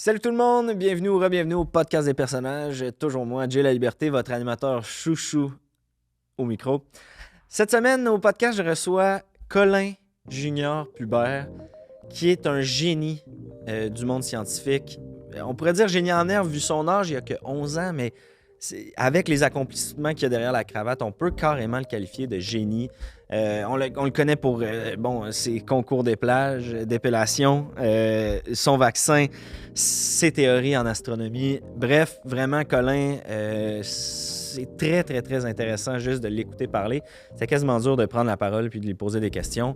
Salut tout le monde, bienvenue ou re-bienvenue au podcast des personnages. Toujours moi, Jay La Liberté, votre animateur chouchou au micro. Cette semaine, au podcast, je reçois Colin Junior Pubert, qui est un génie du monde scientifique. On pourrait dire génie en herbe vu son âge, il a que 11 ans, mais avec les accomplissements qu'il y a derrière la cravate, on peut carrément le qualifier de génie. On le connaît pour ses concours des plages, d'épellation, son vaccin, ses théories en astronomie. Bref, vraiment, Colin, c'est très, très, très intéressant juste de l'écouter parler. C'est quasiment dur de prendre la parole puis de lui poser des questions.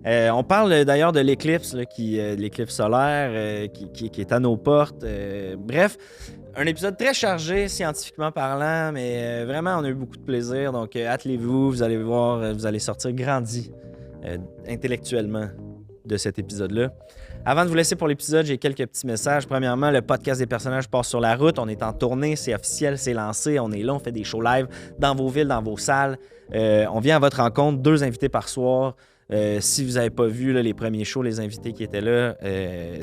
On parle d'ailleurs de l'éclipse, l'éclipse solaire qui est à nos portes. Bref, un épisode très chargé scientifiquement parlant, mais vraiment, on a eu beaucoup de plaisir. Donc, attelez-vous, vous allez voir, vous allez sortir grandi intellectuellement de cet épisode-là. Avant de vous laisser pour l'épisode, j'ai quelques petits messages. Premièrement, le podcast des personnages passe sur la route. On est en tournée, c'est officiel, c'est lancé. On est là, on fait des shows live dans vos villes, dans vos salles. On vient à votre rencontre, 2 invités par soir. Si vous n'avez pas vu là, les premiers shows, les invités qui étaient là,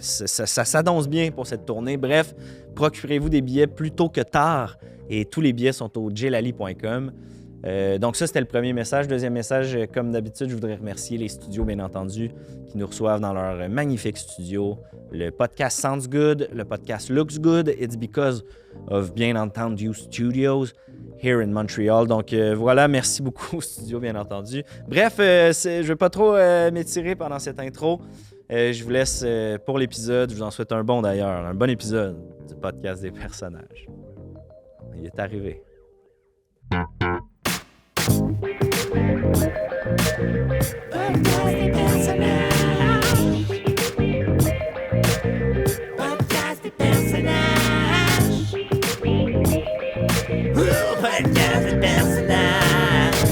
ça s'annonce bien pour cette tournée. Bref, procurez-vous des billets plus tôt que tard et tous les billets sont au jlali.com. Donc ça, c'était le premier message. Deuxième message, comme d'habitude, je voudrais remercier les studios, bien entendu, qui nous reçoivent dans leur magnifique studio. Le podcast Sounds Good, le podcast Looks Good. It's because of, bien entendu, studios here in Montreal. Donc voilà, merci beaucoup aux studios, bien entendu. Bref, je ne vais pas trop m'étirer pendant cette intro. Je vous laisse pour l'épisode. Je vous en souhaite un bon d'ailleurs, un bon épisode du podcast des personnages. Il est arrivé. Podcast des personnages. Podcast des personnages.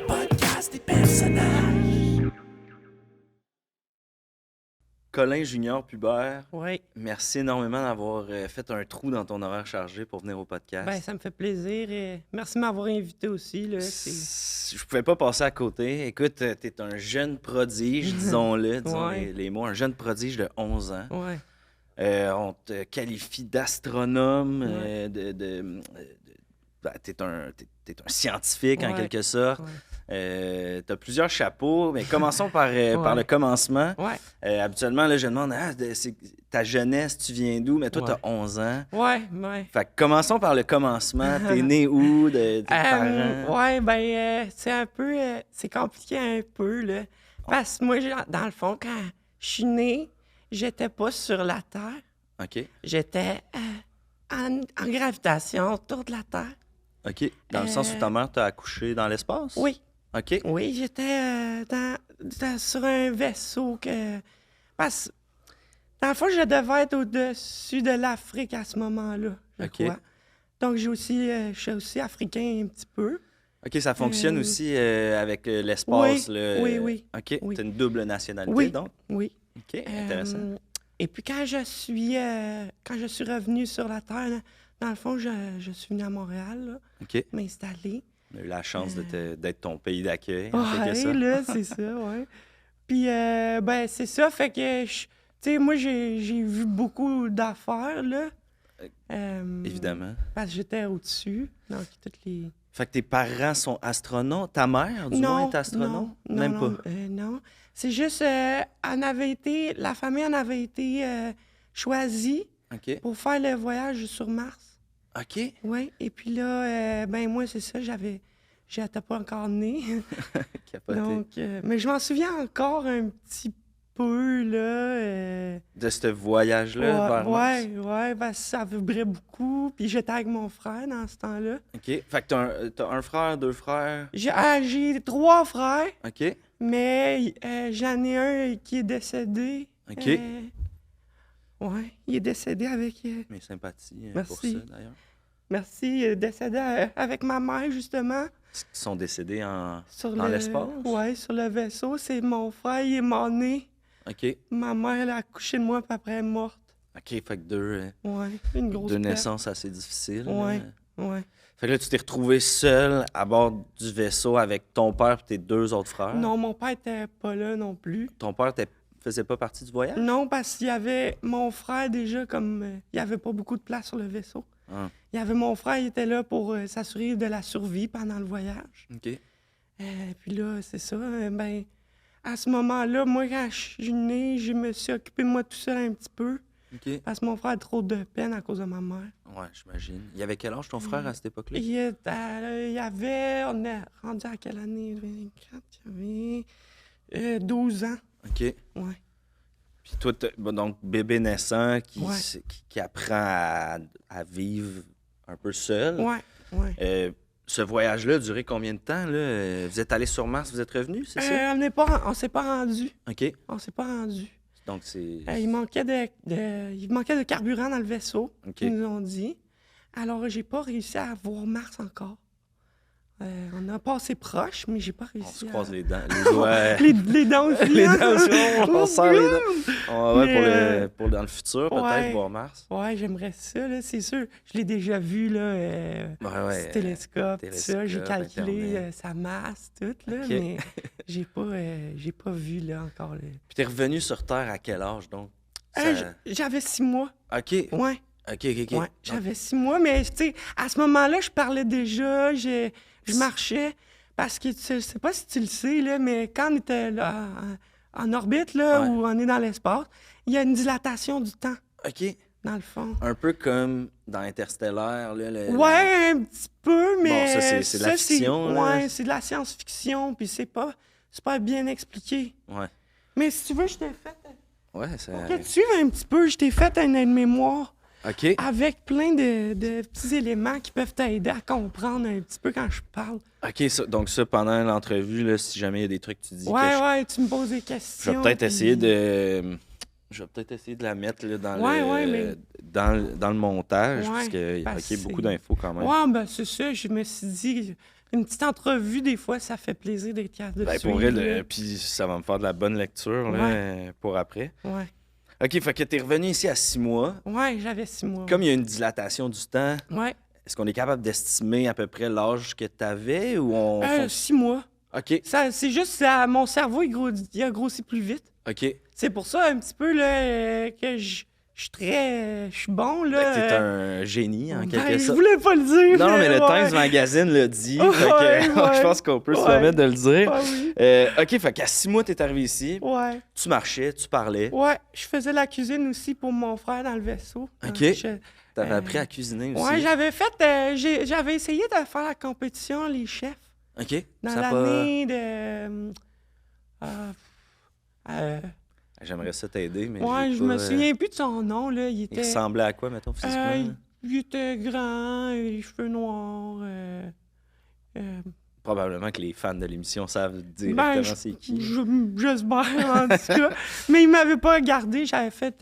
Podcast des personnages. Colin Junior Pubert, Oui, merci énormément d'avoir fait un trou dans ton horaire chargé pour venir au podcast. ben ça me fait plaisir et merci de m'avoir invité aussi. Là. Je pouvais pas passer à côté. Écoute, t'es un jeune prodige, disons-le, disons Ouais. les mots, un jeune prodige de 11 ans. Ouais. On te qualifie d'astronome, Ouais. t'es un scientifique en Ouais. quelque sorte. Ouais. T'as plusieurs chapeaux, mais commençons par le commencement. Ouais. Habituellement, là, je demande ta jeunesse, tu viens d'où? Mais toi, Ouais. t'as 11 ans. Ouais. Ouais. Fait que commençons par le commencement. T'es né où? De tes parents? Ouais, ben c'est un peu. C'est compliqué un peu, là. Parce que moi, dans le fond, quand je suis née, j'étais pas sur la Terre. OK. J'étais en gravitation autour de la Terre. OK. Dans le sens où ta mère t'a accouché dans l'espace? Oui. OK. Oui, j'étais sur un vaisseau que. Parce que, dans le fond, je devais être au-dessus de l'Afrique à ce moment-là, je OK. crois. Donc, je suis aussi africain un petit peu. OK, ça fonctionne aussi avec l'espace. Oui, là. oui. OK. Oui. T'as une double nationalité, Oui, donc? oui. OK, intéressant. Et puis, quand je suis revenue sur la Terre, là, dans le fond, je suis venue à Montréal, là, OK. m'installer. On a eu la chance d'être ton pays d'accueil, en quelque Ouais, sorte. là, c'est ça, ouais. Puis, ben, c'est ça, fait que, tu sais, moi, j'ai vu beaucoup d'affaires, là. Évidemment. Parce que j'étais au-dessus, donc toutes les... Fait que tes parents sont astronautes. Ta mère, du moins, est astronome? non, Même non, pas? non. C'est juste, la famille en avait été choisie OK. pour faire le voyage sur Mars. OK. Oui, et puis là, ben moi, c'est ça, j'étais pas encore née. Capoté. Donc, mais je m'en souviens encore un petit peu, là. De ce voyage-là vers Mars? Ouais, ben, ça vibrait beaucoup. Puis j'étais avec mon frère dans ce temps-là. OK. Fait que t'as un frère, 2 frères. J'ai 3 frères, OK. mais j'en ai un qui est décédé. OK. Ouais, il est décédé avec... Mes sympathies pour Merci. ça, d'ailleurs. merci, il est décédé avec ma mère, justement. Ils sont décédés Sur dans l'espace? Ouais, sur le vaisseau. C'est mon frère, il est mort-né. OK. Ma mère, elle a accouché de moi, puis après, elle est morte. OK, fait que deux Une grosse perte. naissances assez difficiles. Ouais. Ouais. Fait que là, tu t'es retrouvé seul à bord du vaisseau avec ton père et tes 2 autres frères. Non, mon père était pas là non plus. Ton père était faisait pas partie du voyage? Non, parce qu'il y avait mon frère déjà, comme il n'y avait pas beaucoup de place sur le vaisseau. Ah, Il y avait mon frère, il était là pour s'assurer de la survie pendant le voyage. OK. Puis là, c'est ça. Ben, à ce moment-là, moi, quand je suis né, je me suis occupé de moi tout seul un petit peu. OK. Parce que mon frère a trop de peine à cause de ma mère. Ouais, j'imagine. Il avait quel âge ton frère à cette époque-là? Il y avait, on est rendu à quelle année? 24, il y avait 12 ans. OK. Ouais. Puis toi, donc, bébé naissant Ouais. qui apprend à vivre un peu seul. Ouais. Ce voyage-là a duré combien de temps? Là? Vous êtes allé sur Mars, vous êtes revenu, c'est ça? On s'est pas rendu. OK. On s'est pas rendu. Donc, c'est... Il manquait de carburant dans le vaisseau, OK. ils nous ont dit. Alors, j'ai pas réussi à voir Mars encore. On a passé proche, mais j'ai pas On réussi se à... croise les dents. Les doigts... les dents aussi. les hein? dents aussi, on serre les dents. On va Mais, pour dans le futur, peut-être, ouais. voir Mars. Ouais, j'aimerais ça, là, c'est sûr. Je l'ai déjà vu, là, Ouais, sur télescope, tout ça. J'ai télescope, calculé Internet. sa masse, tout, là, OK. mais j'ai pas vu, là, encore. Là. Puis t'es revenu sur Terre à quel âge, donc? J'avais 6 mois. OK. Ouais. OK. Ouais, j'avais 6 mois, mais tu sais, à ce moment-là, je parlais déjà, je marchais, parce que je sais pas si tu le sais, là, mais quand on était là, en orbite, là, Ouais. ou on est dans l'espace, il y a une dilatation du temps, OK. dans le fond. Un peu comme dans Interstellaire, là. Ouais, un petit peu, mais... Bon, ça, c'est de la fiction, là. Ouais, c'est de la science-fiction, puis c'est pas bien expliqué. Ouais. Mais si tu veux, je t'ai fait... Ouais, ça... Pour que tu suives un petit peu, je t'ai fait un aide-mémoire OK. avec plein de petits éléments qui peuvent t'aider à comprendre un petit peu quand je parle. OK, donc ça, pendant l'entrevue, là, si jamais il y a des trucs que tu dis Ouais, tu me poses des je questions. vais peut-être puis- essayer de... Je vais peut-être essayer de la mettre là, dans, Ouais, le... mais- dans le montage, Ouais, parce qu'il y a parce que beaucoup c'est- d'infos quand même. Ouais, ben c'est ça, je me suis dit, une petite entrevue, des fois, ça fait plaisir d'être capable de Ben, suivre. pour vrai, là. puis ça va me faire de la bonne lecture là, pour après. Ouais, OK, fait que t'es revenu ici à 6 mois. ouais, j'avais 6 mois. Comme il y a une dilatation du temps, Ouais, est-ce qu'on est capable d'estimer à peu près l'âge que t'avais ou on... 6 mois. OK, C'est juste, mon cerveau, il a grossi plus vite. OK. C'est pour ça, un petit peu, là, que je suis bon, là. Fait que t'es un génie, en quelque Je sorte. voulais pas le dire. Non, mais le ouais. Times Magazine l'a dit. Ouais, fait que, ouais. je pense qu'on peut se Ouais. permettre de le dire. Ah oui. OK, fait qu'à 6 mois, t'es arrivé ici. Ouais. Tu marchais, tu parlais. Ouais, je faisais la cuisine aussi pour mon frère dans le vaisseau. OK. Je- T'avais appris à cuisiner aussi. Ouais, j'avais essayé de faire la compétition, les chefs, OK. dans Ça a pas- l'année de... J'aimerais ça t'aider, mais ouais, j'ai je pas, me souviens plus de son nom, là. Il Il était... ressemblait à quoi, mettons, physiquement? il était grand, les cheveux noirs. Probablement que les fans de l'émission savent directement Ben, c'est qui. j'espère, en tout cas. Mais il m'avait pas gardé. J'avais fait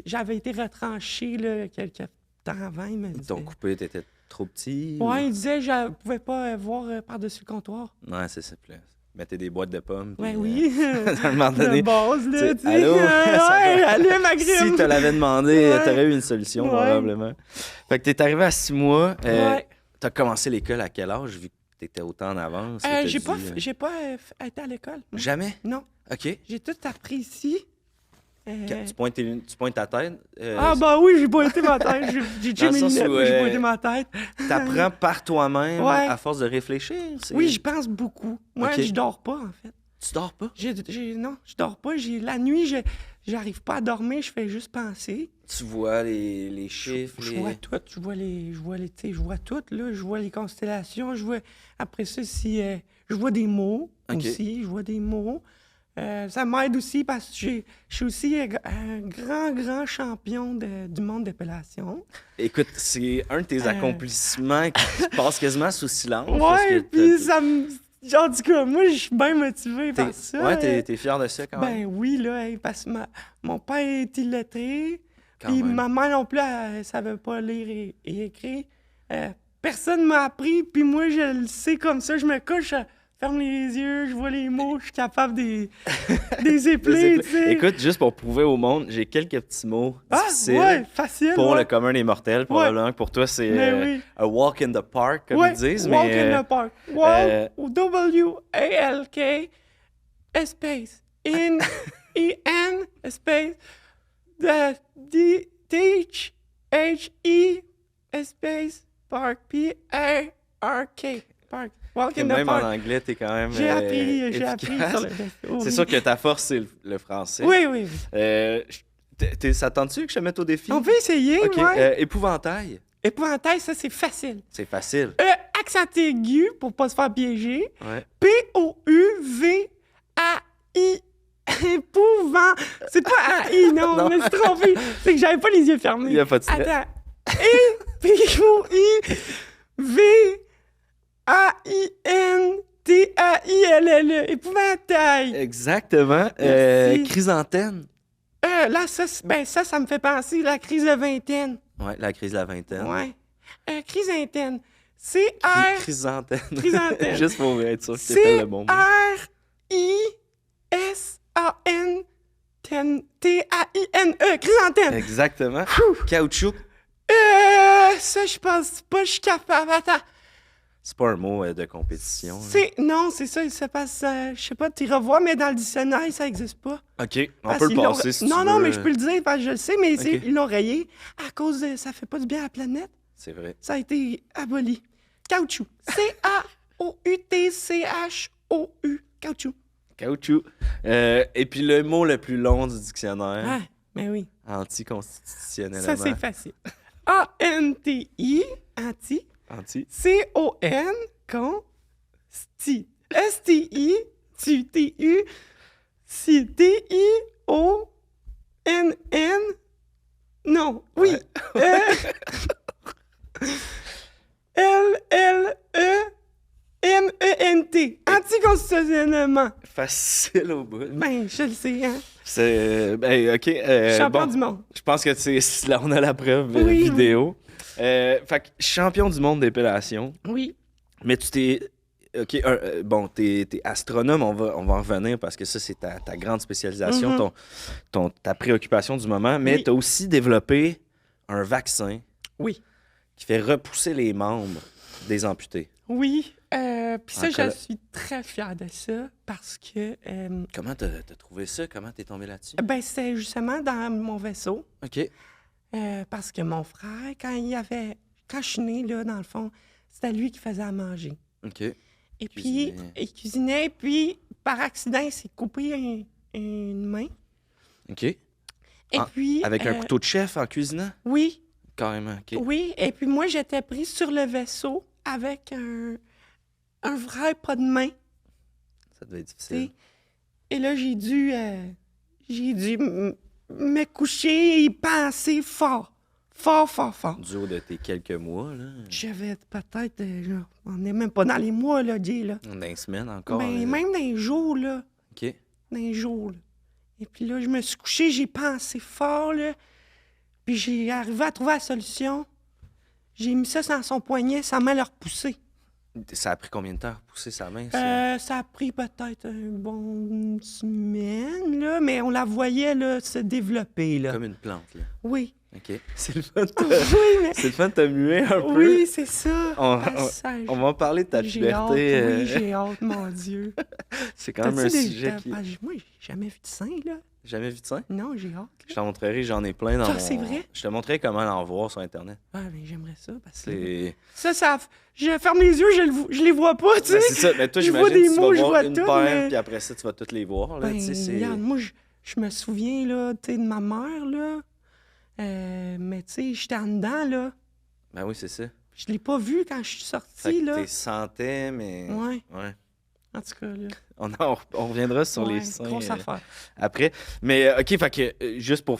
j'avais été retranché là, quelques temps avant. Il me Ils disait... t'ont coupé, t'étais trop petit? Ouais, il disait que je pouvais pas voir par-dessus le comptoir. Ouais, c'est ça. Puis là, mettez des boîtes de pommes. Ouais, puis, oui. à un moment De donné, base, là, tu sais, tu sais. allô? Ça Ouais, va. allez, ma si grime. te l'avais demandé, Ouais. t'aurais eu une solution, Ouais. probablement. Fait que t'es arrivé à 6 mois. Ouais. T'as commencé l'école à quel âge, vu que t'étais autant en avance? que t'as J'ai dit, pas été à l'école. moi. Jamais? Non. OK. J'ai tout appris ici. Quand tu pointes ta tête. Ah, bah oui, j'ai pointé ma tête. J'ai Dans le mes sens lunettes, où, mais j'ai pointé ma tête. T'apprends par toi-même Ouais. à force de réfléchir? Oui, je pense beaucoup. Moi, Ok. je dors pas, en fait. Tu dors pas? Non, je dors pas. La nuit, j'arrive pas à dormir, je fais juste penser. Tu vois les chiffres, Je les... vois tout, tu sais, je vois tout, là. Je vois les constellations, je vois... Après ça, si... je vois des mots Ok. aussi, je vois des mots. Ça m'aide aussi parce que je suis aussi un grand champion du monde d'épellation. Écoute, c'est un de tes accomplissements qui passe quasiment sous silence. parce Ouais, que puis ça me... En tout cas, moi, je suis bien motivée par ça. Ouais, t'es fier de ça quand même? Ben oui, là, hey, parce que mon père est illettré, Quand puis même. ma mère non plus, elle savait pas lire et écrire. Personne m'a appris, puis moi, je le sais comme ça. Je me couche, je ferme les yeux, je vois les mots, je suis capable des épeler, tu sais. Écoute, juste pour prouver au monde, j'ai quelques petits mots Ah, difficiles ouais, facile, pour ouais. le commun des mortels. Probablement que pour toi, c'est Mais oui. a walk in the park, comme Ouais, ils disent. walk mais, in the park. Walk, euh, W-A-L-K, space, in R-E-N, space, D-H-E, space, park, P-R-R-K, park. Walk Et in the même en park. anglais, t'es quand même J'ai appris efficace. sur le resto. C'est sûr que ta force, c'est le français. Oui, oui. Ça tente-tu que je te mette au défi? On peut essayer, OK. ouais. Épouvantail. Épouvantail, ça, c'est facile. C'est facile. Accent aigu, pour pas se faire piéger. Ouais. P-O-U-V-A-I. Épouvant. C'est pas A-I, non, Non. je me suis trompée. C'est que j'avais pas les yeux fermés. Il y a pas de stress. Attends. P-O-U-V-A-I-N-T-A-I-L-L-E. Épouvantail. Exactement. Merci. Chrysanthème. Là, ça me fait penser à la crise de vingtaine. Ouais, la crise de la vingtaine. Ouais. Chrysanthème. C-R... Chrysanthème. Chrysanthème. Juste pour être sûr que c'était le bon mot. C-R-I-S-A-N-T-A-I-N-E. Chrysanthème. Exactement. Caoutchouc. Ça, je pense pas, je suis capable. Attends. C'est pas un mot de compétition. là. Non, c'est ça, il se passe... je sais pas, tu revois, mais dans le dictionnaire, ça existe pas. OK, on Parce peut le qu'ils l'ont- passer si non, tu non, veux. mais je peux le dire, parce que je le sais, mais Ok. ils l'ont rayé à cause de... Ça fait pas du bien à la planète. C'est vrai. Ça a été aboli. Caoutchouc. C-A-O-U-T-C-H-O-U. Caoutchouc. Caoutchouc. Et puis le mot le plus long du dictionnaire, Ah, ben oui. anticonstitutionnellement. Ça, c'est facile. A-N-T-I, anti. Anti. C-O-N, con. Sti. S-T-I, tu, T-U. Si, T-I-O-N-N. Non, oui. L-L-E-M-E-N-T. Anticonstitutionnellement. Facile au bout. Ben, je le sais, hein. C'est. OK. Champion bon, du monde. je pense que là, on a la preuve Oui, vidéo. Fait que champion du monde d'épellation. Oui. Mais tu t'es. OK, bon, t'es astronome, on va en revenir parce que ça, c'est ta grande spécialisation, ta préoccupation du moment. Mais Oui. tu as aussi développé un vaccin Oui. qui fait repousser les membres des amputés. Oui. Puis ça, En je suis très fière de ça parce que Comment t'as trouvé ça? Comment t'es tombé là-dessus? ben, c'était justement dans mon vaisseau. OK. Parce que mon frère, quand je suis née, là, dans le fond, c'était lui qui faisait à manger. OK. Et Cuisinait. puis, il cuisinait, puis par accident, il s'est coupé une main. OK. Et Ah, puis... Avec un couteau de chef en cuisinant? Oui, Carrément, OK. oui. Et puis moi, j'étais prise sur le vaisseau avec un vrai pas de main, Ça devait être tu difficile. sais. Et là, j'ai dû me coucher et y penser fort. Fort, fort, fort. Du haut de tes quelques mois, là. J'avais peut-être... on n'est même pas dans les mois, là, Jay, là. Dans une semaine encore. Ben, là. même dans les jours, là. OK. Dans les jours, là. Et puis là, je me suis couchée, j'ai pensé fort, là. Puis j'ai arrivé à trouver la solution. J'ai mis ça dans son poignet, sa main l'a repoussé. Ça a pris combien de temps à repousser sa main? Ça? Ça a pris peut-être une semaine, là, mais on la voyait, là, se développer, là. Comme une plante, là. Oui. OK. C'est le fun de Oui, mais... c'est le fun de te muer un peu. Oui, c'est ça. On- Passage. On va en parler de ta J'ai hâte, puberté. oui, j'ai hâte, mon Dieu. C'est quand même un T'as-tu des- sujet t'as- qui... Moi, j'ai jamais vu de sein, là. Jamais vu de ça? Non, j'ai hâte. Je t'en montrerai, j'en ai plein dans Ça, mon... c'est vrai? Je te montrerai comment l'en voir sur Internet. Ah, mais j'aimerais ça, parce que... C'est... Je ferme les yeux, je les vois pas, tu Ben, sais. c'est ça. Mais toi, Je vois j'imagine que des tu mots, vas je voir vois une tout, paire, mais- puis après ça, tu vas toutes les voir. Là, Ben, tu sais, c'est... regarde, moi, je me souviens, là, tu sais, de ma mère, là. Mais, tu sais, j'étais en dedans, là. Ben oui, c'est ça. Je l'ai pas vu quand je suis Fait sortie, que là. t'es santé, mais... Ouais, Ouais. en tout cas, là. On reviendra sur les Ouais, seins grosse affaire. après. Mais, OK, fait que, juste pour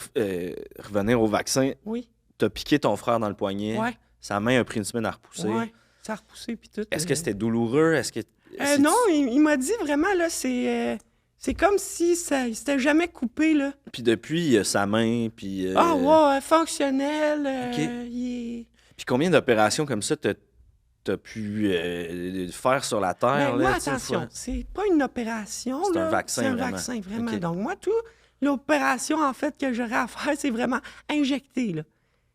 revenir au vaccin, Oui, t'as piqué ton frère dans le poignet. ouais, Sa main a pris une semaine à repousser. ouais. Ça a repoussé, puis tout. Est-ce que c'était douloureux? Est-ce que... c'est- Non, il m'a dit vraiment, là, c'est comme si ça s'était jamais coupé, là. Puis depuis, il a sa main, puis... Ah, ouais, fonctionnel. OK. Il est... Puis combien d'opérations comme ça t'as pu faire sur la Terre? Ben, là, moi, tu sais, attention, fois? c'est pas une opération, C'est là. un vaccin, C'est un vraiment. vaccin, vraiment. OK. Donc, moi, l'opération, en fait, que j'aurais à faire, c'est vraiment injecter, là.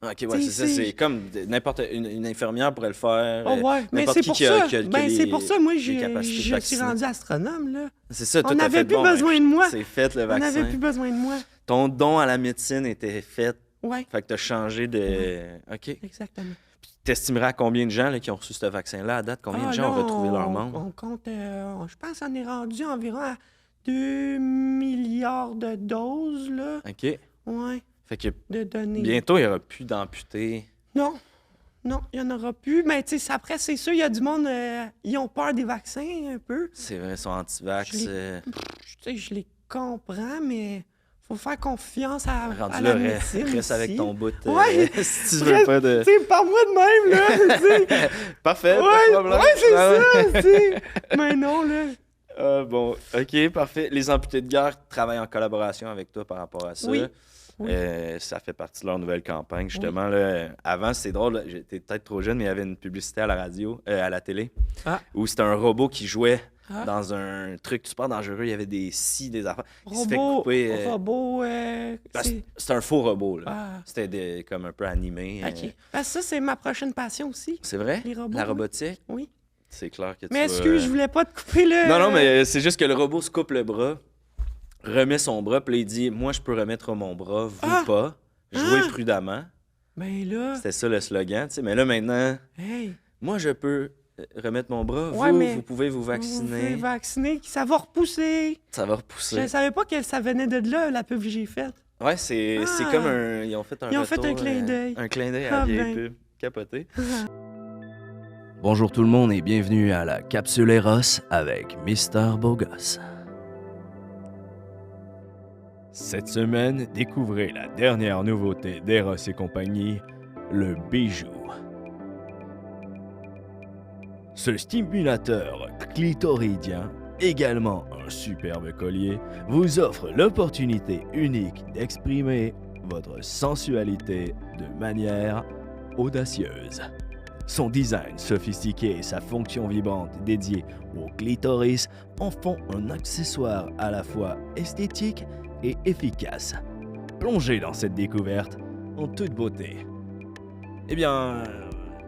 Ok, ouais, c'est ça. C'est comme n'importe une infirmière pourrait le faire. Oh ouais, mais n'importe c'est qui pour qui a, ça. qui a- qui a Ben, c'est les- pour ça, moi, les je capacités de suis vacciner. rendu astronome, là. C'est ça, toi, On t'as n'avait fait, plus bon, besoin de moi. C'est fait le On n'avait vaccin. plus besoin de moi. Ton don à la médecine était fait. Ouais, Fait que t'as changé de. OK. exactement. T'estimerais à combien de gens là, qui ont reçu ce vaccin-là à date? Combien de gens ont là, retrouvé leur monde? On compte, je pense qu'on est rendu environ à 2 milliards de doses, là. OK. Ouais, Fait que de données. bientôt, il n'y aura plus d'amputés. Non, non, il n'y en aura plus. Mais tu sais, après, c'est sûr, il y a du monde, ils ont peur des vaccins un peu. C'est vrai, ils sont anti-vax. Je Tu sais, je les comprends, mais faut faire confiance à rendu la là, médecine reste avec ici. ton bout. Ouais. Si tu veux pas de. Tu sais, parle-moi de même, là, tu sais. Parfait, pas de Ouais, problème. ouais, c'est Ah ouais. ça, tu sais. Mais non, là. Ah, bon, OK, parfait. Les amputés de guerre travaillent en collaboration avec toi par rapport à ça. Oui. Oui. Ça fait partie de leur nouvelle campagne, justement. Là, avant, c'est drôle, là, j'étais peut-être trop jeune, mais il y avait une publicité à la radio, à la télé, Ah. où c'était un robot qui jouait Ah. dans un truc super dangereux. Il y avait des scies, des affaires. Il se fait Robot, couper. c'est... C'est un faux robot, là. Ah, C'était comme un peu animé. OK. Parce que ça, c'est ma prochaine passion aussi. C'est vrai? Les robots, La oui. robotique? Oui. C'est clair que tu Mais vas- excuse, je voulais pas te couper le... Non, non, mais c'est juste que le robot se coupe le bras, remet son bras, puis là, il dit « Moi, je peux remettre mon bras, vous Ah! pas. Jouez Ah! prudemment. Ben » là, C'était ça le slogan, tu sais. Mais là, maintenant, hey, moi, je peux remettre mon bras, Ouais, vous, mais vous pouvez vous vous pouvez vacciner. vacciner, ça va repousser. Ça va Je repousser. savais pas que ça venait de là, la pub que j'ai faite. Ouais, c'est Ah! comme un... Ils ont fait un Ils ont fait retour, un clin d'œil. Un clin d'œil à la Ah, vieille ben. pub. Capoté. Bonjour tout le monde et bienvenue à la Capsule Eros avec Mister Bogos. Cette semaine, découvrez la dernière nouveauté d'Eros et compagnie, le bijou. Ce stimulateur clitoridien, également un superbe collier, vous offre l'opportunité unique d'exprimer votre sensualité de manière audacieuse. Son design sophistiqué et sa fonction vibrante dédiée au clitoris en font un accessoire à la fois esthétique et efficace. Plongez dans cette découverte en toute beauté. Eh bien,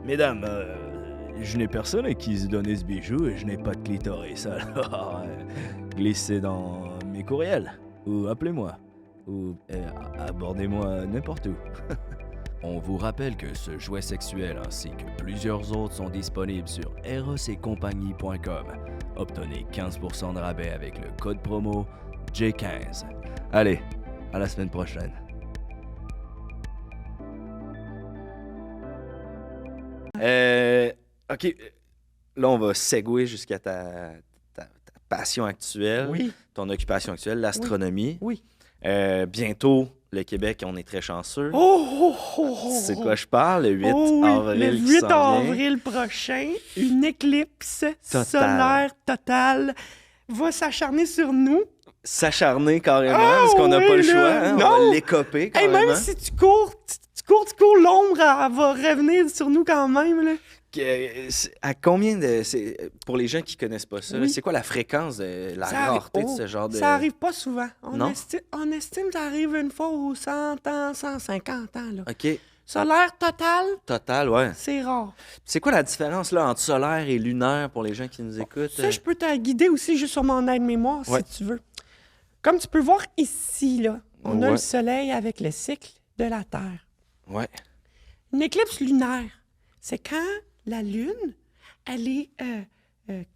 mesdames, je n'ai personne à qui se donner ce bijou et je n'ai pas de clitoris, alors glissez dans mes courriels, ou appelez-moi, ou abordez-moi n'importe où. On vous rappelle que ce jouet sexuel ainsi que plusieurs autres sont disponibles sur erosetcompagnie.com. Obtenez 15% de rabais avec le code promo J15. Allez, à la semaine prochaine. OK, là, on va segouer jusqu'à ta passion actuelle, Oui, ton occupation actuelle, l'astronomie. oui. Bientôt, le Québec, on est très chanceux. Oh, oh, oh, oh, C'est oh. quoi je parle? Le 8 Oh oui, avril le qui 8 s'en vient. avril prochain, une éclipse Totale. solaire totale va s'acharner sur nous. S'acharner carrément, Ah parce qu'on n'a oui, pas le là. choix. Hein? On Non. va l'écoper Hey, carrément. même si tu cours, l'ombre, elle va revenir sur nous quand même. Là. À combien de... Pour les gens qui connaissent pas ça, là, Oui. c'est quoi la fréquence de la Ça rareté de oh, ce genre de... Ça arrive pas souvent. Non? On estime que ça arrive une fois aux 100 ans, 150 ans. Là. OK, Solaire total, total, ouais. c'est rare. C'est quoi la différence là entre solaire et lunaire pour les gens qui nous écoutent? Ça, je peux te guider aussi juste sur mon aide-mémoire Ouais. si tu veux. Comme tu peux voir ici, là, on a Ouais. le soleil avec le cycle de la Terre. Ouais. Une éclipse lunaire, c'est quand la Lune, elle est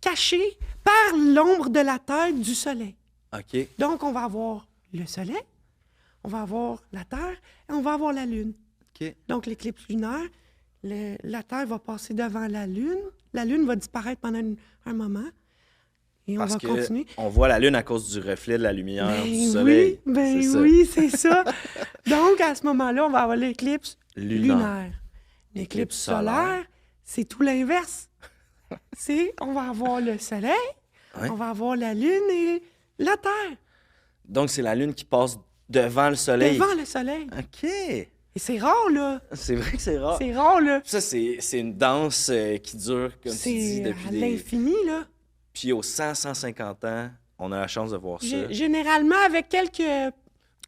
cachée par l'ombre de la Terre du Soleil. OK. Donc, on va avoir le Soleil, on va avoir la Terre et on va avoir la Lune. OK. Donc, l'éclipse lunaire, la Terre va passer devant la Lune va disparaître pendant un moment et Parce on va que continuer. on voit la lune à cause du reflet de la lumière Ben du soleil. oui, ben C'est ça. oui, c'est ça. Donc, à ce moment-là, on va avoir l'éclipse Lunaire. lunaire. L'éclipse solaire, c'est tout l'inverse. On va avoir le soleil, Ouais. on va avoir la lune et la terre Donc, c'est la lune qui passe devant le soleil. devant le soleil. OK. Et c'est rare, là. C'est vrai que c'est rare. C'est rare, là. Ça, c'est une danse qui dure, comme tu dis, C'est depuis à des... l'infini, là. Puis aux 100, 150 ans, on a la chance de voir ça. Généralement, avec quelques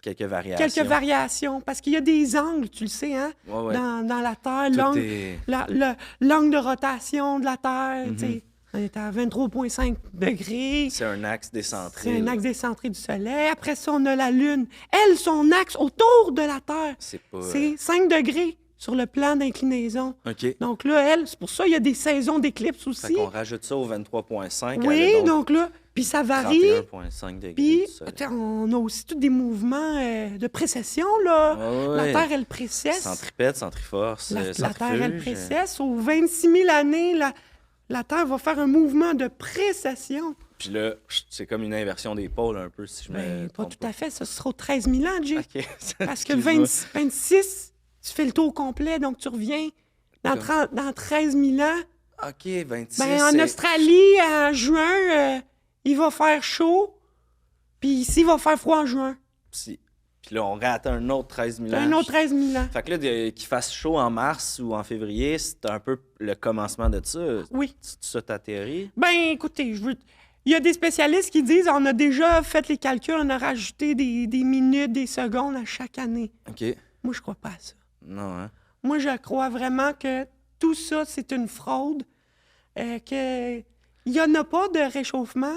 quelques variations. quelques variations. Parce qu'il y a des angles, tu le sais, hein? Ouais. Dans la Terre, Tout l'angle, est... l'angle de rotation de la Terre, tu Mhm. sais. On est à 23,5 degrés. C'est un axe décentré. C'est un là. axe décentré du Soleil. Après ça, on a la Lune. Elle, son axe autour de la Terre, C'est pas... c'est 5 degrés sur le plan d'inclinaison. OK. Donc là, elle, c'est pour ça qu'il y a des saisons d'éclipse Fait aussi. qu'on rajoute ça au 23,5. Oui, elle a donc là, puis ça varie. 31,5 degrés Puis, du soleil. attends, on a aussi tous des mouvements de précession, là. Ouais. La Terre, elle précesse. Centripète, centriforce, La Terre, elle centrifuge. précesse. Aux 26 000 années, la Terre va faire un mouvement de précession. Puis là, c'est comme une inversion des pôles un peu, si je me Ben, pas trompe tout à fait. Ça sera aux 13 000 ans, Jay. OK. Parce que Excuse-moi. 26, tu fais le tour complet, donc tu reviens dans, dans 13 000 ans. OK, 26, Ben, en c'est... Australie, en juin, il va faire chaud. Puis ici, il va faire froid en juin. Puis là, on rate un autre 13 000 ans. Un autre 13 000 ans. Fait que là, qu'il fasse chaud en mars ou en février, c'est un peu le commencement de ça. Oui. C'est ça ta théorie? Ben, écoutez, il y a des spécialistes qui disent on a déjà fait les calculs, on a rajouté des minutes, des secondes à chaque année. OK. Moi, je crois pas à ça. Non, hein? Moi, je crois vraiment que tout ça, c'est une fraude, qu'il n'y en a pas de réchauffement.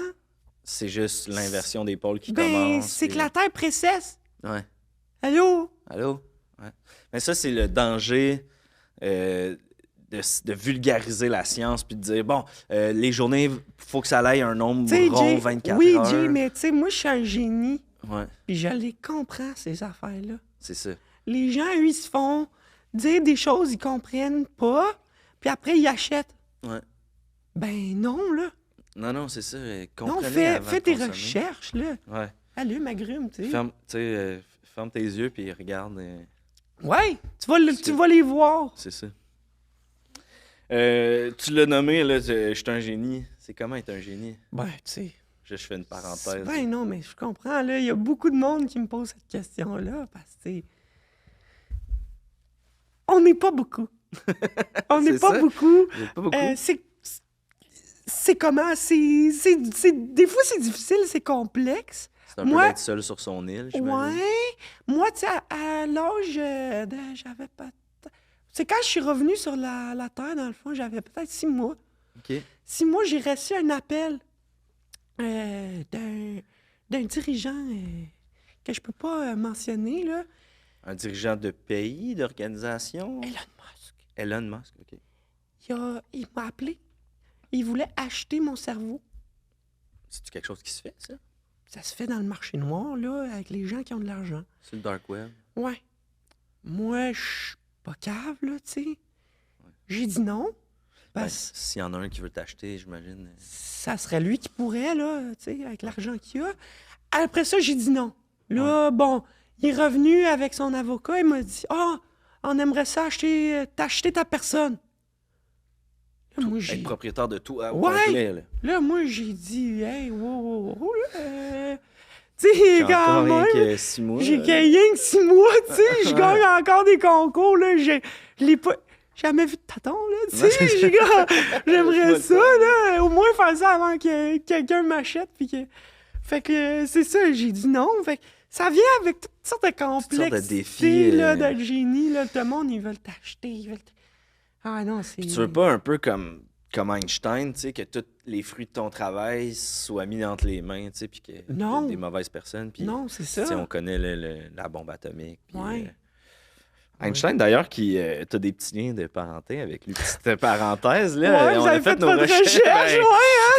C'est juste l'inversion des pôles qui Ben, commence. c'est que puis- la Terre précesse. Ouais. Allô? Allô? Ouais. Mais ça, c'est le danger de vulgariser la science puis de dire, bon, les journées, il faut que ça aille un nombre Tu sais, rond, Jay, 24 oui, heures. Jay, mais tu sais, moi, je suis un génie, Ouais, puis je les comprends, ces affaires-là. c'est ça. Les gens, eux, ils se font dire des choses ils comprennent pas, puis après, ils achètent. Ouais. Ben non, là. Non, c'est ça. Non, Comprenez fais avant de tes consommer. recherches, là. Ouais. Allume, agrume, tu sais. Ferme tes yeux puis regarde. Ouais, tu vas les voir. C'est ça. Tu l'as nommé, là, je suis un génie. C'est comment être un génie? Ben, tu sais. Je fais une parenthèse. Ben non, mais je comprends, là. Il y a beaucoup de monde qui me pose cette question-là, parce que, tu sais, on n'est pas beaucoup. On n'est C'est pas ça. beaucoup. Vous êtes pas beaucoup? C'est comment? Des fois, c'est difficile, c'est complexe. C'est un peu moi- d'être seul sur son île, j'imagine. Ouais. Moi, tu sais, à l'âge j'avais pas... C'est quand je suis revenue sur la Terre, dans le fond, j'avais peut-être 6 mois. OK. 6 mois, j'ai reçu un appel d'un dirigeant que je peux pas mentionner, là. Un dirigeant de pays, d'organisation? Elon Musk. Elon Musk, OK. Il m'a appelé. Il voulait acheter mon cerveau. C'est-tu quelque chose qui se fait, ça? Ça se fait dans le marché noir, là, avec les gens qui ont de l'argent. Sur le dark web? Ouais. Moi, je suis pas cave, là, tu sais. J'ai dit non. Ben, Parce que s'il y en a un qui veut t'acheter, j'imagine. ça serait lui qui pourrait, là, tu sais, avec l'argent qu'il a. Après ça, j'ai dit non. Là, bon, il est revenu avec son avocat. Il m'a dit on aimerait ça t'acheter ta personne. Là, moi, Être j'ai... propriétaire de tout à au Ouais. complet, là. Là, moi, j'ai dit, hey, wow, là, tu J'ai sais, encore quand rien même, que 6 mois. j'ai là. gagné que 6 mois, tu sais, je Ouais. gagne encore des concours, là, je l'ai pas... Jamais vu de tâton, là, tu Ouais, sais, c'est j'aimerais Je ça, vois là, au moins faire ça avant que quelqu'un m'achète, puis que... Fait que c'est ça, j'ai dit non, fait que ça vient avec toutes sortes de complexités, défis, là, de génie, là, tout le monde, ils veulent t'acheter, Ah non, c'est... Puis tu veux pas un peu comme Einstein, tu sais, que tous les fruits de ton travail soient mis entre les mains, tu sais, puis que Non. des mauvaises personnes. Puis, Non, c'est tu sais, ça. on connaît la bombe atomique. Puis, Ouais. Einstein, d'ailleurs, qui t'as des petits liens de parenté avec lui. Petite parenthèse, là. Ouais, on vous a avez fait nos votre recherches. recherche,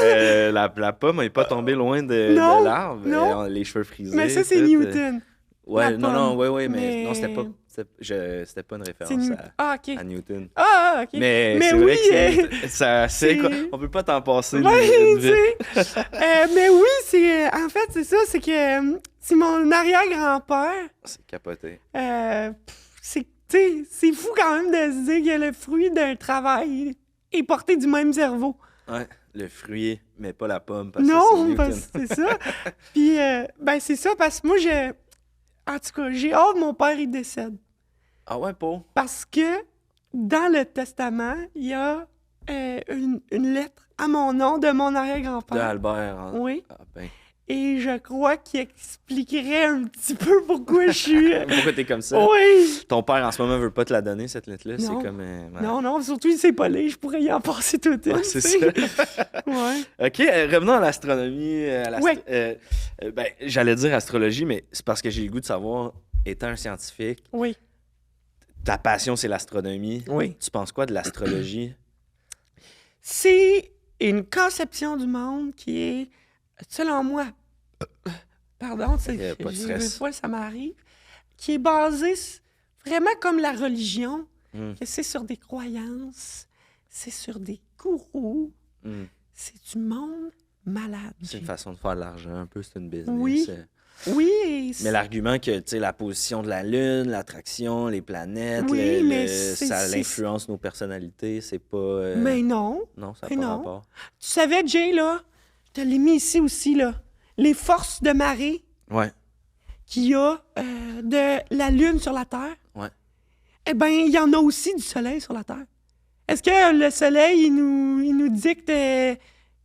ouais, La pomme n'est pas tombée loin de Non, l'arbre. non. Les cheveux frisés. Mais ça, c'est tout, Newton. Ouais, la non, pomme. ouais, mais Mais- non, c'était pas une C'est référence Newton. à Newton. Ah, OK. Mais, Mais c'est oui, vrai que ça, c'est c'est- quoi? On peut pas t'en passer Ouais, vite. tu sais. Mais oui, en fait, c'est ça, c'est que c'est mon arrière-grand-père. C'est capoté. C'est fou quand même de se dire que le fruit d'un travail est porté du même cerveau. Ouais, le fruit, mais pas la pomme. Parce que Non, c'est Newton. parce que c'est ça. Puis, ben c'est ça, parce que moi, en tout cas, j'ai hâte que mon père, il décède. Ah ouais, Paul? Parce que dans le testament, il y a une lettre à mon nom de mon De arrière-grand-père. Albert. Hein? Oui. Ah ben, Et je crois qu'il expliquerait un petit peu pourquoi je suis... Pourquoi t'es comme ça? Oui! Ton père, en ce moment, veut pas te la donner, cette lettre-là. C'est Non. comme... ouais. Non, surtout, il sait pas lire. Je pourrais y en passer toute une. Ouais, c'est tu sais. ça. Ouais. OK, revenons à l'astronomie. Ouais. Ben, j'allais dire astrologie, mais c'est parce que j'ai le goût de savoir, étant un scientifique, Oui. ta passion, c'est l'astronomie. Oui. Tu penses quoi de l'astrologie? C'est une conception du monde qui est, selon moi, pardon, Pas de stress. des fois ça m'arrive, qui est basée vraiment comme la religion, Hmm. que c'est sur des croyances, c'est sur des gourous, Hmm. c'est du monde malade. C'est une façon de faire de l'argent, un peu, c'est une business. Oui. Oui, et Mais l'argument que, tu sais, la position de la Lune, l'attraction, les planètes, Oui, mais c'est- ça c'est- influence nos personnalités, c'est pas... mais non. Non, ça n'a mais pas non. rapport. Tu savais, Jay, là, je te l'ai mis ici aussi, là, les forces de marée Ouais, qu'il y a de la Lune sur la Terre. ouais. Eh bien, il y en a aussi du Soleil sur la Terre. Est-ce que le Soleil, il nous dicte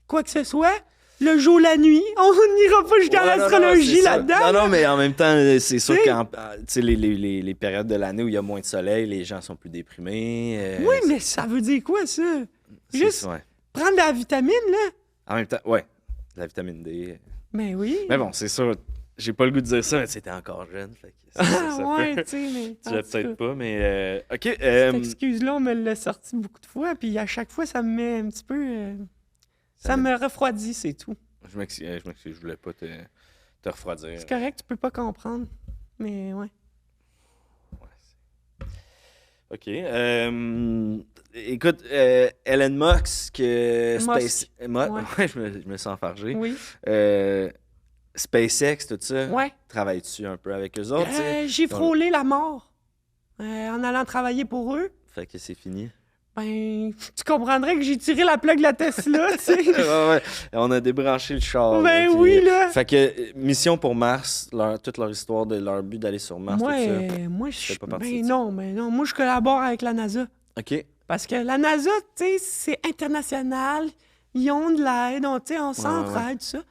quoi que ce soit? Le jour, la nuit? On n'ira pas jusqu'à Ouais, non, non, l'astrologie c'est ça. là-dedans. Non, là. non, mais en même temps, c'est sûr Tu sais. qu'en tu sais, les périodes de l'année où il y a moins de soleil, les gens sont plus déprimés. Oui, mais ça veut dire quoi, ça? c'est- juste- ouais. Prendre de la vitamine, là? En même temps, ouais, la vitamine D. Ben oui. Mais bon, c'est sûr, j'ai pas le goût de dire ça, mais c'était encore jeune. Fait que c'est sûr, Ah, ça ouais, peut- tu sais, mais... Tu en l'as tout peut-être cas, pas, mais... OK, cette excuse-là, on me l'a sorti beaucoup de fois, puis à chaque fois, ça me met un petit peu... ça me refroidit, c'est tout. je m'excuse, je voulais pas te refroidir. C'est correct, tu peux pas comprendre. Mais ouais. OK. Écoute, Elon Musk, Musk. Ouais. Ouais, je me sens enfargé. Oui. SpaceX, tout ça. Ouais. Travailles-tu un peu avec eux autres? tu sais? J'ai frôlé la mort en allant travailler pour eux. Fait que c'est fini. Ben, tu comprendrais que j'ai tiré la plug de la Tesla, tu sais. Ouais. On a débranché le char. Ben puis, oui, là. Fait que mission pour Mars, toute leur histoire de leur but d'aller sur Mars, Moi, tout ça. moi, fais je. pas partie Ben de ça. non, Moi, je collabore avec la NASA. OK. Parce que la NASA, tu sais, c'est international. Ils ont de l'aide, tu sais, on s'entraide, tout ça.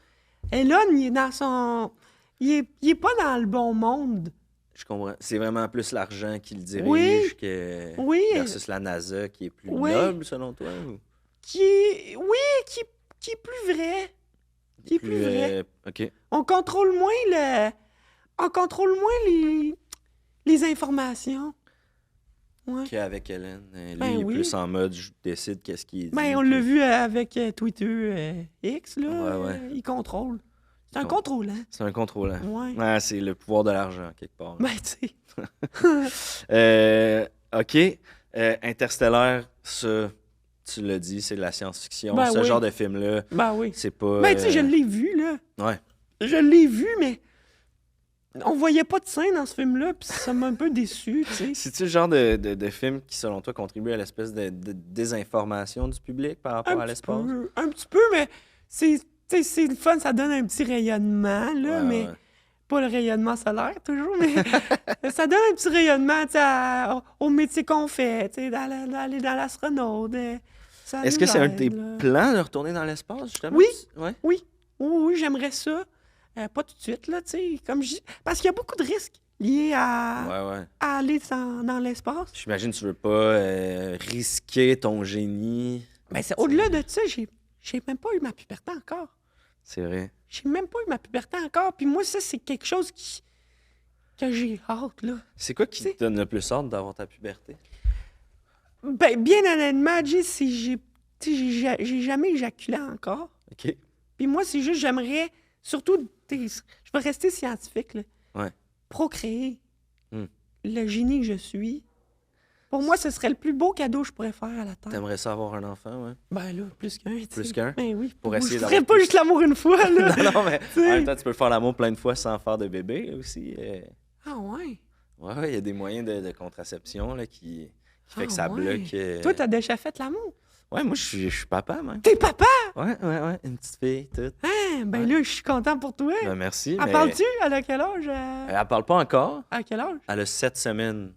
Elon, il est dans son. Il est pas dans le bon monde. Je comprends. C'est vraiment plus l'argent qui le dirige Oui. que Oui. versus la NASA qui est plus Oui. noble, selon toi? Ou Qui est plus vrai. Qui est plus vrai. OK. On contrôle moins les informations. Ouais. Qu'avec Hélène. Lui, Ben il est oui. plus en mode je décide qu'est-ce qu'il dit. Ben, on l'a vu avec Twitter X, là. Ouais. Il contrôle. C'est un Con- contrôlant. C'est un contrôlant. Ouais. Ouais, c'est le pouvoir de l'argent, quelque part. Ben, tu sais. OK. Interstellaire, ça, tu l'as dit, c'est de la science-fiction. Ben Ce oui. genre de film-là, Ben oui. c'est pas... Ben, tu sais, je l'ai vu, là. Ouais. Je l'ai vu, mais on voyait pas de scène dans ce film-là, puis ça m'a un peu déçu, tu sais. C'est-tu le genre de film qui, selon toi, contribue à l'espèce de désinformation du public par rapport à l'espace? Un petit peu, mais c'est le fun, ça donne un petit rayonnement, là, Ouais, mais ouais. pas le rayonnement solaire, toujours, mais ça donne un petit rayonnement, tu sais, au métier qu'on fait, tu sais, d'aller dans l'astronaute. Ça Est-ce nous que c'est un de aide, tes là. plans de retourner dans l'espace, justement? Oui. Ouais. Oui, oui, j'aimerais ça. Pas tout de suite, là, tu sais, comme je dis, parce qu'il y a beaucoup de risques liés à aller dans l'espace. J'imagine que tu veux pas risquer ton génie. Mais c'est au-delà de ça, j'ai même pas eu ma puberté encore. C'est vrai. J'ai même pas eu ma puberté encore. Puis moi, ça, c'est quelque chose que j'ai hâte, là. C'est quoi qui T'sais. te donne le plus hâte d'avoir ta puberté? Ben, bien honnêtement, Jay, j'ai jamais éjaculé encore. OK. Puis moi, c'est juste, j'aimerais, surtout, je vais rester scientifique, là. Ouais. Procréer. Hmm. Le génie que je suis. Pour moi, ce serait le plus beau cadeau que je pourrais faire à la Terre. T'aimerais ça avoir un enfant, ouais? Ben là, plus qu'un, tu sais. Plus qu'un? Ben oui. Pour essayer je d'avoir ferais pas plus. juste l'amour une fois, là. non, mais T'sais. en même temps, tu peux faire l'amour plein de fois sans faire de bébé aussi. Ah ouais? Ouais, il y a des moyens de contraception là, qui fait que ça ouais. bloque. Toi, t'as déjà fait l'amour? Ouais, moi, je suis papa, même. T'es papa? Ouais, une petite fille, toute. Hein? Ben Ouais. là, je suis content pour toi. Ben, merci. Elle mais parle-tu? Elle a quel âge? Elle parle pas encore. À quel âge? Elle a 7 semaines.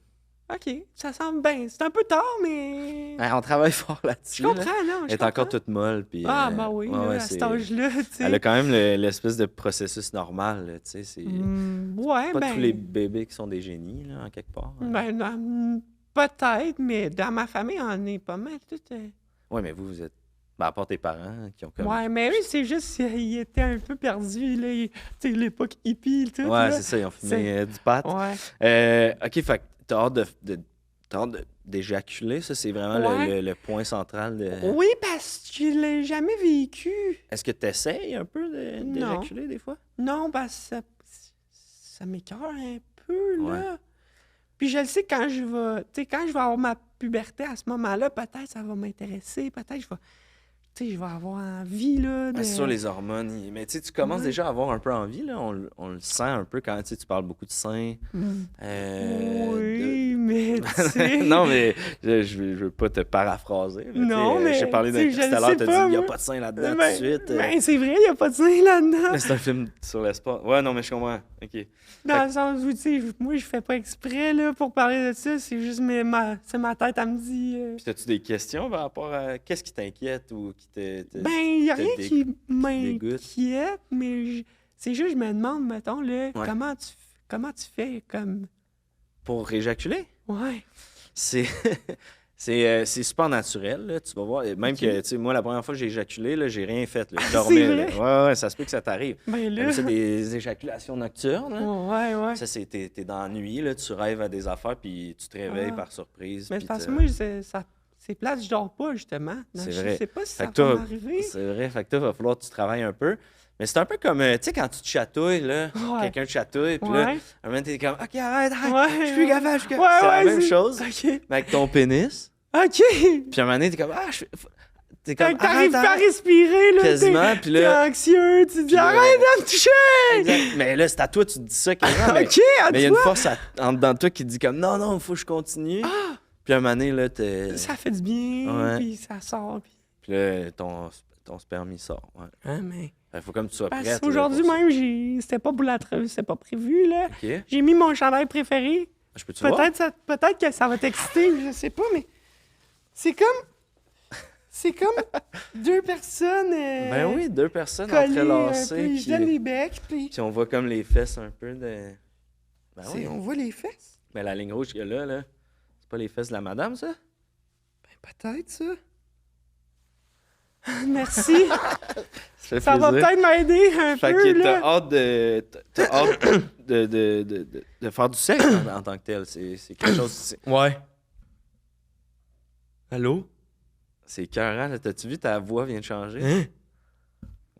OK, ça semble bien. C'est un peu tard, mais... On travaille fort là-dessus. Je comprends, non, Elle je est encore comprends. toute molle. Puis, Ah, ben oui, ouais, là, ouais, à cet âge-là, tu sais. Elle a quand même l'espèce de processus normal, là, tu sais. C'est Ouais, pas ben... tous les bébés qui sont des génies, là, en quelque part. Hein. Ben, peut-être, mais dans ma famille, on est pas mal tout... Ouais, mais vous êtes... Ben, à part tes parents qui ont comme... Ouais, mais oui, c'est juste qu'il était un peu perdu, là. Tu sais, l'époque hippie, tout, Ouais, là. c'est ça, ils ont fumé C'est- du pot. Ouais. OK, fait que t'as hâte d'éjaculer, ça, c'est vraiment Ouais. le point central de... Oui, parce que je l'ai jamais vécu. Est-ce que tu essayes un peu Non. d'éjaculer des fois? Non, parce que ça m'écoeure un peu, là. Ouais. Puis je le sais quand je vais... Tu sais, quand je vais avoir ma puberté à ce moment-là, peut-être ça va m'intéresser, peut-être je vais... Tu sais, je vais avoir envie, là, de... Ah, c'est sûr, les hormones. Mais tu sais, tu commences Ouais. déjà à avoir un peu envie, là. On le sent un peu quand tu sais, tu parles beaucoup de seins. Oui, mais tu sais... Non, mais je veux pas te paraphraser. Là, Non, tu sais, mais, j'ai parlé d'un tu sais, je tout à le l'heure, sais t'as pas, dit il n'y a moi. pas de seins là-dedans Ben, tout de suite. ben, c'est vrai, il n'y a pas de sein là-dedans. Mais c'est un film sur l'espace. Ouais, non, mais je comprends. OK. Dans le sens où, tu sais, moi, je fais pas exprès, là, pour parler de ça. C'est juste c'est ma tête, elle me dit... Puis as-tu des questions par rapport à qu'est-ce qui t'inquiète ou qui Ben, il n'y a te rien dé- qui dégoûte? m'inquiète, mais c'est juste, je me demande, mettons, là, Ouais. comment tu fais, comme... Pour éjaculer? Ouais. C'est c'est super naturel, là, tu vas voir. Même Ok. que, tu sais, moi, la première fois que j'ai éjaculé, là, j'ai rien fait. Là. Je Ah, dormais. c'est là. vrai? Ouais, ouais, ça se peut que ça t'arrive. Ben là... C'est des éjaculations nocturnes. Là. Ouais. Ça, c'est t'es dans la nuit, là, tu rêves à des affaires, puis tu te réveilles Ah. par surprise. Mais puis parce que t'as- moi, c'est plate, je dors pas, justement. Donc, C'est je vrai. sais pas si Fait ça que va toi, m'arriver. c'est vrai, fait que toi, il va falloir que tu travailles un peu. Mais c'est un peu comme, tu sais, quand tu te chatouilles, là, Ouais. quelqu'un te chatouille, puis là, Ouais. un moment, t'es comme, OK, arrête, Ouais, je suis plus capable, je suis capable. Ouais, c'est la ouais, même chose, OK. mais avec ton pénis. OK. Puis un moment donné, t'es comme, t'es comme, Quand t'arrives pas à arrête. respirer, là, Quasiment, puis là- t'es anxieux, tu te dis Puis là- arrête de me toucher! Exact. Mais là, c'est à toi, tu te dis ça quasiment. Mais OK, à mais il y a une toi! force en dedans de toi qui te dit comme, non, il faut que je continue. Puis un moment donné, là, Ça fait du bien, Ouais. puis ça sort. Puis là, ton sperme, il sort. Ouais. Hein, mais... Il faut comme que tu sois Parce prête. là, qu'aujourd'hui pour ça. même, c'était pas pour c'était pas prévu, là. OK. J'ai mis mon chandail préféré. Je peux-tu voir? Peut-être que ça va t'exciter, je sais pas, mais c'est comme deux personnes Ben oui, deux personnes collées un peu, entrelacées. ils se donnent des becs, puis Puis on voit comme les fesses un peu de... Ben oui. on voit les fesses. Mais la ligne rouge qu'il y a là, c'est pas les fesses de la madame, ça? Ben, peut-être, ça. Merci. Ça fait Ça va plaisir. peut-être m'aider un Fait peu, que là. t'as hâte de faire du sexe en tant que tel. C'est quelque chose... Ouais. Allô? C'est écœurant, là. T'as-tu vu, ta voix vient de changer? Hein?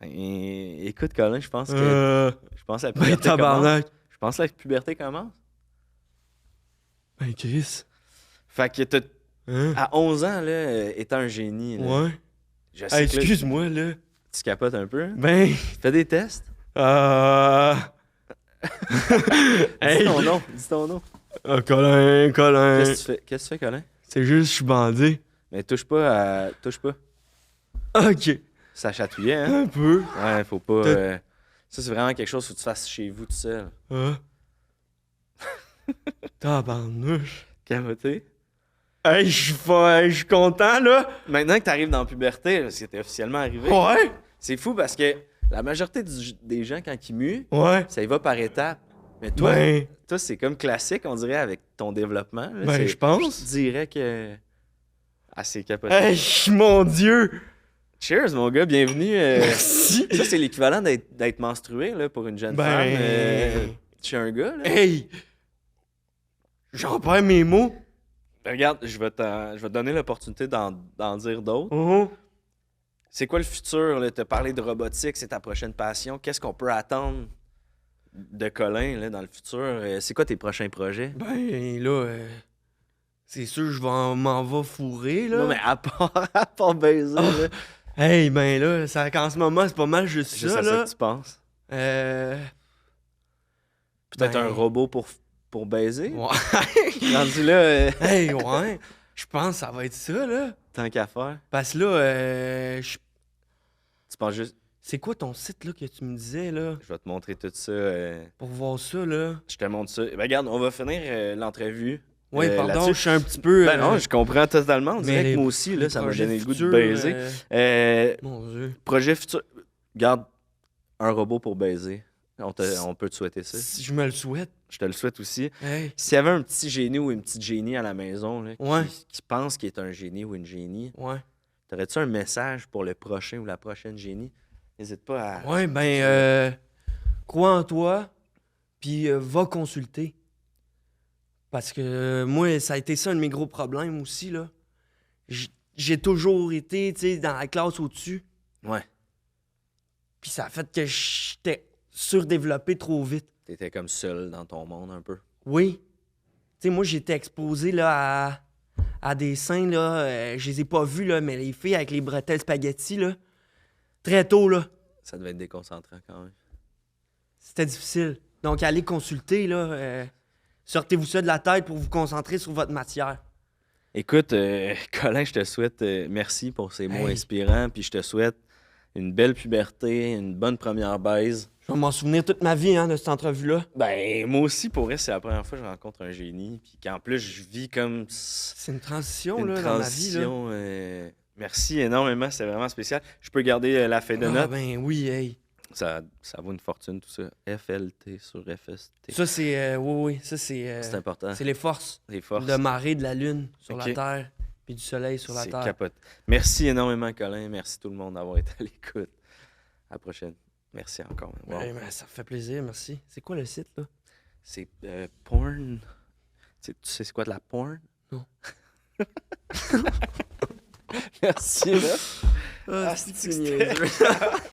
Écoute, Colin, je pense que la Ben puberté commence. tabarnak. Je pense que la puberté commence. Ben Chris. Fait que Hein? à 11 ans, là, étant un génie, là, Ouais. je sais Hey, que là, excuse-moi, là. tu capotes un peu. Ben. Fais des tests. Hey. Dis ton nom. Dis ton nom. Oh, Colin. Qu'est-ce que tu fais, Colin? C'est juste, je suis bandé. Mais touche pas. Touche pas. Ok. Ça chatouillait, hein? Un peu. Ouais, faut pas. T'as- Ça, c'est vraiment quelque chose que tu fasses chez vous tout seul. Ah. Tabarnouche. Capoté. Hey, je suis content, là. Maintenant que tu arrives dans la puberté, là, c'était officiellement arrivé. Ouais. C'est fou parce que la majorité des gens, quand ils muent, Ouais. ça y va par étapes. Mais toi, Ben. toi c'est comme classique, on dirait, avec ton développement. là. Ben, C'est- je pense. Je dirais que. Ah, c'est capoté. Hey, mon Dieu. Cheers, mon gars, bienvenue. Merci. Ça, c'est l'équivalent d'être menstrué là, pour une jeune Ben. femme. Chez un gars. Là. Hey. J'en perds mes mots. Regarde, je vais te donner l'opportunité d'en dire d'autres. Oh. C'est quoi le futur? Tu as parlé de robotique, c'est ta prochaine passion. Qu'est-ce qu'on peut attendre de Colin là, dans le futur? C'est quoi tes prochains projets? Ben, là, c'est sûr, m'en va fourrer, là. Non, mais à part baiser, Ah. là, Hey, ben là, ça, qu'en ce moment, c'est pas mal juste juste ça, à ça là. que tu penses. Peut-être Ben- un robot pour baiser? Ouais. Rendu là, Hey, ouais. Je pense que ça va être ça, là. tant qu'à faire. Parce que là, Tu penses juste, c'est quoi ton site, là, que tu me disais, là? je vais te montrer tout ça. Pour voir ça, là. Je te montre ça. Ben, regarde, on va finir l'entrevue Oui, pardon, là-dessus. je suis un petit peu... Ben non, je comprends totalement. On mais dirait les- que moi aussi, là, les ça m'a projets donné le goût de futurs, baiser. Mon Dieu. Projet futur. Garde un robot pour baiser. On peut te souhaiter ça. Si je me le souhaite. Je te le souhaite aussi. Hey. S'il y avait un petit génie ou une petite génie à la maison là, Ouais. qui pense qu'il est un génie ou une génie, Ouais. t'aurais-tu un message pour le prochain ou la prochaine génie? N'hésite pas à... Ouais, ben, crois en toi, puis va consulter. Parce que moi, ça a été ça un de mes gros problèmes aussi, là. J'ai toujours été, tu sais, dans la classe au-dessus, Ouais, puis ça a fait que j'étais surdéveloppé trop vite. t'étais comme seul dans ton monde un peu. Oui. Tu sais, moi, j'étais exposé, là, à des seins, là, je les ai pas vus, là, mais les filles avec les bretelles spaghetti, là, très tôt, là, Ça devait être déconcentrant quand même. c'était difficile. Donc, allez consulter, là, sortez-vous ça de la tête pour vous concentrer sur votre matière. Écoute, Colin, je te souhaite merci pour ces mots Hey. inspirants, puis je te souhaite une belle puberté, une bonne première baise. Je vais m'en souvenir toute ma vie, hein, de cette entrevue-là. Ben, moi aussi, pour vrai, c'est la première fois que je rencontre un génie, puis qu'en plus, je vis comme C'est une transition, une là, dans ma vie, là. transition. Merci énormément, c'est vraiment spécial. Je peux garder la feuille de Ah, notes. ben oui, hey. Ça vaut une fortune, tout ça. FLT sur FST. Ça, c'est... oui, ça, c'est... C'est important. c'est les forces. Les forces. De marée de la lune sur Ok. la Terre, puis du soleil sur la C'est Terre. capote. Merci énormément, Colin. Merci tout le monde d'avoir été à l'écoute. À la prochaine. Merci encore. Wow. Ouais, ben, ça me fait plaisir, merci. C'est quoi le site, là? C'est porn. Tu sais c'est quoi de la porn? Non. Merci, là. Ah, c'est c'est niaiseux.